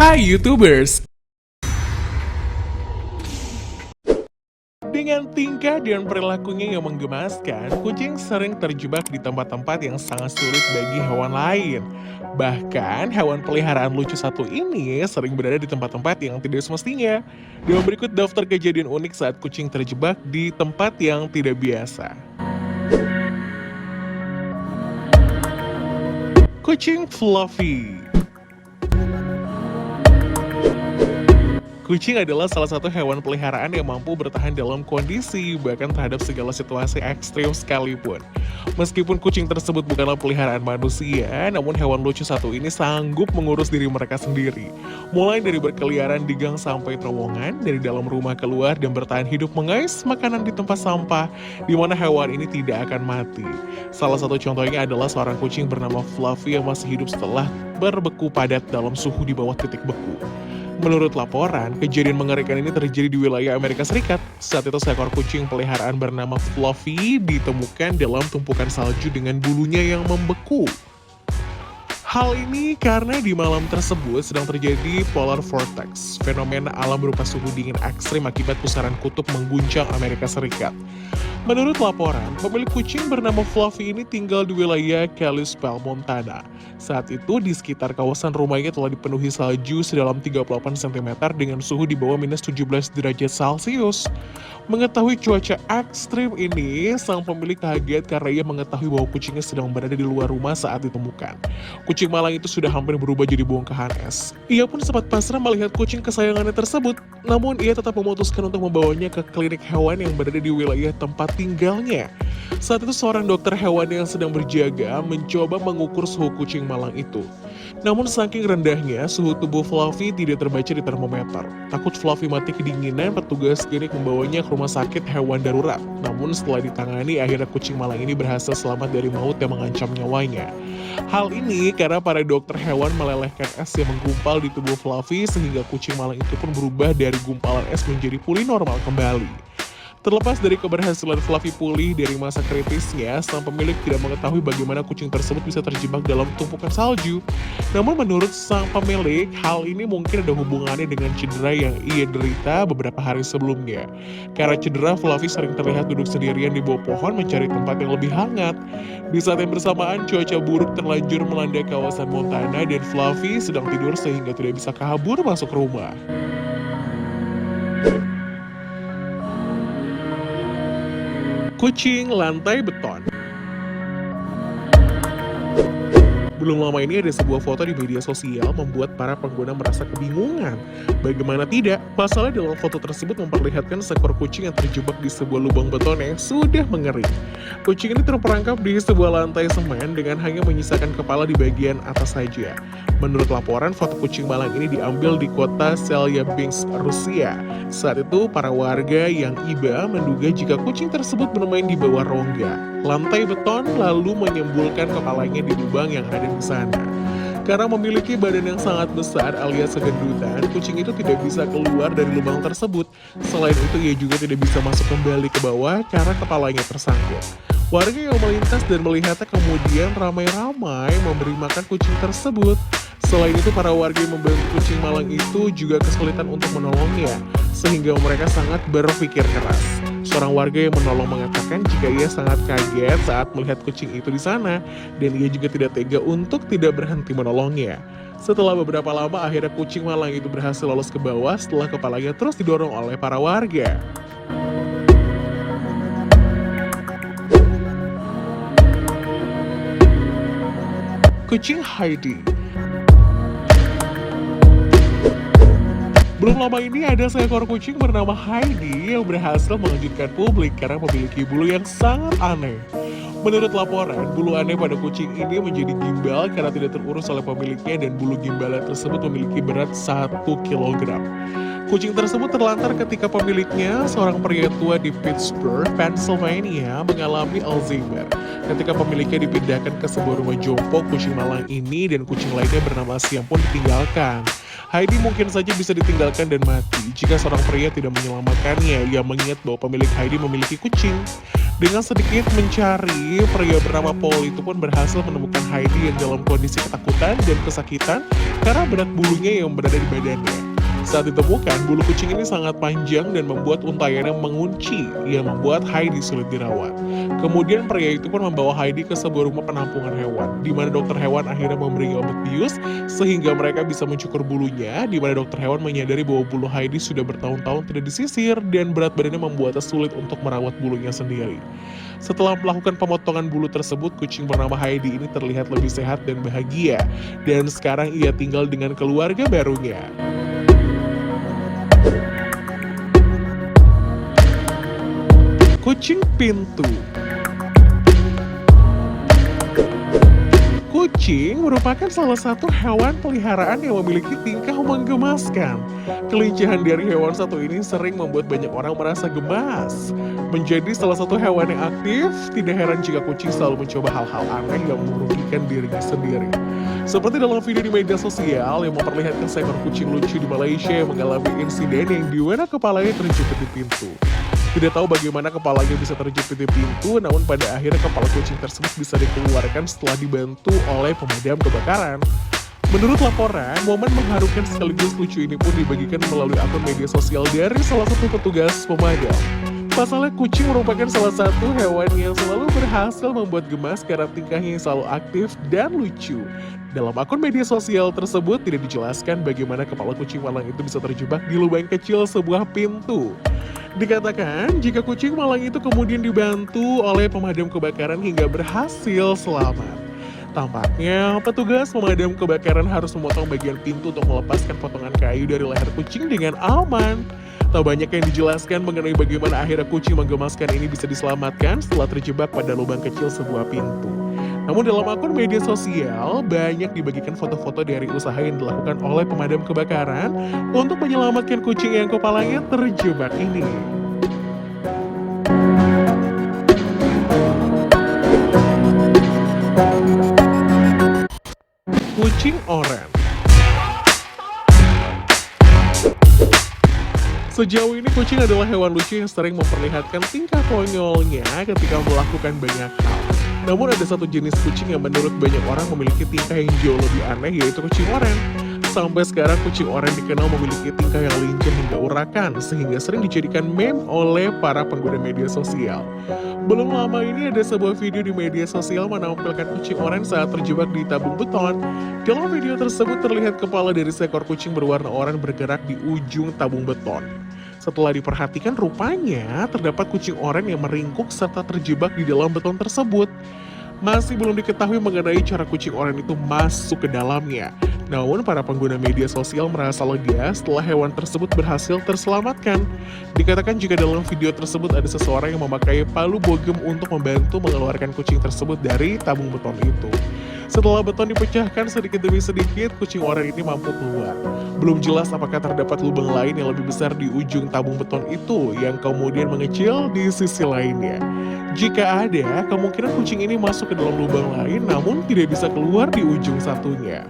Hai YouTubers! Dengan tingkah dan perilakunya yang menggemaskan, kucing sering terjebak di tempat-tempat yang sangat sulit bagi hewan lain. Bahkan, hewan peliharaan lucu satu ini sering berada di tempat-tempat yang tidak semestinya. Dan berikut daftar kejadian unik saat kucing terjebak di tempat yang tidak biasa. Kucing Fluffy. Kucing adalah salah satu hewan peliharaan yang mampu bertahan dalam kondisi, bahkan terhadap segala situasi ekstrim sekalipun. Meskipun kucing tersebut bukanlah peliharaan manusia, namun hewan lucu satu ini sanggup mengurus diri mereka sendiri. Mulai dari berkeliaran di gang sampai terowongan, dari dalam rumah keluar dan bertahan hidup mengais makanan di tempat sampah, di mana hewan ini tidak akan mati. Salah satu contohnya adalah seorang kucing bernama Fluffy yang masih hidup setelah berbeku padat dalam suhu di bawah titik beku. Menurut laporan, kejadian mengerikan ini terjadi di wilayah Amerika Serikat. Saat itu seekor kucing peliharaan bernama Fluffy ditemukan dalam tumpukan salju dengan bulunya yang membeku. Hal ini karena di malam tersebut sedang terjadi polar vortex, fenomena alam berupa suhu dingin ekstrim akibat pusaran kutub mengguncang Amerika Serikat. Menurut laporan, pemilik kucing bernama Fluffy ini tinggal di wilayah Kalispell, Montana. Saat itu di sekitar kawasan rumahnya telah dipenuhi salju sedalam 38 cm dengan suhu di bawah minus 17 derajat Celcius. Mengetahui cuaca ekstrim ini, sang pemilik kaget karena ia mengetahui bahwa kucingnya sedang berada di luar rumah saat ditemukan. Kucing malang itu sudah hampir berubah jadi bongkahan es. Ia pun sempat pasrah melihat kucing kesayangannya tersebut, namun ia tetap memutuskan untuk membawanya ke klinik hewan yang berada di wilayah tempat tinggalnya. Saat itu seorang dokter hewan yang sedang berjaga mencoba mengukur suhu kucing malang itu. Namun saking rendahnya, suhu tubuh Fluffy tidak terbaca di termometer. Takut Fluffy mati kedinginan, petugas klinik membawanya ke rumah sakit hewan darurat. Namun setelah ditangani, akhirnya kucing malang ini berhasil selamat dari maut yang mengancam nyawanya. Hal ini karena para dokter hewan melelehkan es yang menggumpal di tubuh Fluffy sehingga kucing malang itu pun berubah dari gumpalan es menjadi pulih normal kembali. Terlepas dari keberhasilan Fluffy pulih dari masa kritisnya, sang pemilik tidak mengetahui bagaimana kucing tersebut bisa terjebak dalam tumpukan salju. Namun menurut sang pemilik, hal ini mungkin ada hubungannya dengan cedera yang ia derita beberapa hari sebelumnya. Karena cedera, Fluffy sering terlihat duduk sendirian di bawah pohon mencari tempat yang lebih hangat. Di saat yang bersamaan, cuaca buruk terlanjur melanda kawasan Montana dan Fluffy sedang tidur sehingga tidak bisa kabur masuk rumah. Kucing lantai beton. Belum lama ini ada sebuah foto di media sosial membuat para pengguna merasa kebingungan. Bagaimana tidak, pasalnya dalam foto tersebut memperlihatkan seekor kucing yang terjebak di sebuah lubang beton yang sudah mengering. Kucing ini terperangkap di sebuah lantai semen dengan hanya menyisakan kepala di bagian atas saja. Menurut laporan, foto kucing malang ini diambil di kota Chelyabinsk, Rusia. Saat itu, para warga yang iba menduga jika kucing tersebut bermain di bawah rongga lantai beton lalu menyembulkan kepalanya di lubang yang ada di sana. Karena memiliki badan yang sangat besar alias segendutan, kucing itu tidak bisa keluar dari lubang tersebut. Selain itu, ia juga tidak bisa masuk kembali ke bawah karena kepalanya tersangkut. Warga yang melintas dan melihatnya kemudian ramai-ramai memberi makan kucing tersebut. Selain itu, para warga yang membantu kucing malang itu juga kesulitan untuk menolongnya, sehingga mereka sangat berpikir keras. Seorang warga yang menolong mengatakan jika ia sangat kaget saat melihat kucing itu di sana, dan ia juga tidak tega untuk tidak berhenti menolongnya. Setelah beberapa lama, akhirnya kucing malang itu berhasil lolos ke bawah setelah kepalanya terus didorong oleh para warga. Kucing Heidi. Belum lama ini ada seekor kucing bernama Heidi yang berhasil mengejutkan publik karena memiliki bulu yang sangat aneh. Menurut laporan, bulu aneh pada kucing ini menjadi gimbal karena tidak terurus oleh pemiliknya dan bulu gimbalnya tersebut memiliki berat 1 kg. Kucing tersebut terlantar ketika pemiliknya, seorang pria tua di Pittsburgh, Pennsylvania, mengalami Alzheimer. Ketika pemiliknya dipindahkan ke sebuah rumah jompo, kucing malang ini dan kucing lainnya bernama Siam pun ditinggalkan. Heidi mungkin saja bisa ditinggalkan dan mati jika seorang pria tidak menyelamatkannya. Ia mengingat bahwa pemilik Heidi memiliki kucing. Dengan sedikit mencari, pria bernama Paul itu pun berhasil menemukan Heidi yang dalam kondisi ketakutan dan kesakitan karena berat bulunya yang berada di badannya. Saat ditemukan, bulu kucing ini sangat panjang dan membuat untayannya mengunci yang membuat Heidi sulit dirawat. Kemudian pria itu pun membawa Heidi ke sebuah rumah penampungan hewan, di mana dokter hewan akhirnya memberinya obat bius sehingga mereka bisa mencukur bulunya, di mana dokter hewan menyadari bahwa bulu Heidi sudah bertahun-tahun tidak disisir dan berat badannya membuatnya sulit untuk merawat bulunya sendiri. Setelah melakukan pemotongan bulu tersebut, kucing bernama Heidi ini terlihat lebih sehat dan bahagia, dan sekarang ia tinggal dengan keluarga barunya. Kucing pintu. Kucing merupakan salah satu hewan peliharaan yang memiliki tingkah menggemaskan. Kelincahan dari hewan satu ini sering membuat banyak orang merasa gemas. Menjadi salah satu hewan yang aktif, tidak heran jika kucing selalu mencoba hal-hal aneh yang merugikan dirinya sendiri. Seperti dalam video di media sosial yang memperlihatkan seekor kucing lucu di Malaysia yang mengalami insiden yang di mana kepalanya terjepit di pintu. Tidak tahu bagaimana kepalanya bisa terjepit di pintu, namun pada akhirnya kepala kucing tersebut bisa dikeluarkan setelah dibantu oleh pemadam kebakaran. Menurut laporan, momen mengharukan sekaligus lucu ini pun dibagikan melalui akun media sosial dari salah satu petugas pemadam. Pasalnya kucing merupakan salah satu hewan yang selalu berhasil membuat gemas karena tingkahnya yang selalu aktif dan lucu. Dalam akun media sosial tersebut tidak dijelaskan bagaimana kepala kucing malang itu bisa terjebak di lubang kecil sebuah pintu. Dikatakan jika kucing malang itu kemudian dibantu oleh pemadam kebakaran hingga berhasil selamat. Tampaknya petugas pemadam kebakaran harus memotong bagian pintu untuk melepaskan potongan kayu dari leher kucing dengan aman. Tak banyak yang dijelaskan mengenai bagaimana akhirnya kucing menggemaskan ini bisa diselamatkan setelah terjebak pada lubang kecil sebuah pintu. Namun dalam akun media sosial, banyak dibagikan foto-foto dari usaha yang dilakukan oleh pemadam kebakaran untuk menyelamatkan kucing yang kepalanya terjebak ini. Kucing oranye. Sejauh ini kucing adalah hewan lucu yang sering memperlihatkan tingkah konyolnya ketika melakukan banyak hal. Namun ada satu jenis kucing yang menurut banyak orang memiliki tingkah yang jauh lebih aneh, yaitu kucing oranye. Sampai sekarang kucing oranye dikenal memiliki tingkah yang lincah hingga urakan, sehingga sering dijadikan meme oleh para pengguna media sosial. Belum lama ini ada sebuah video di media sosial menampilkan kucing oranye saat terjebak di tabung beton. Dalam video tersebut terlihat kepala dari seekor kucing berwarna oranye bergerak di ujung tabung beton. Setelah diperhatikan, rupanya terdapat kucing oranye yang meringkuk serta terjebak di dalam beton tersebut. Masih belum diketahui mengenai cara kucing oranye itu masuk ke dalamnya. Namun para pengguna media sosial merasa lega setelah hewan tersebut berhasil terselamatkan. Dikatakan jika dalam video tersebut ada seseorang yang memakai palu bogem untuk membantu mengeluarkan kucing tersebut dari tabung beton itu. Setelah beton dipecahkan sedikit demi sedikit, kucing oranye ini mampu keluar. Belum jelas apakah terdapat lubang lain yang lebih besar di ujung tabung beton itu yang kemudian mengecil di sisi lainnya. Jika ada, kemungkinan kucing ini masuk ke dalam lubang lain namun tidak bisa keluar di ujung satunya.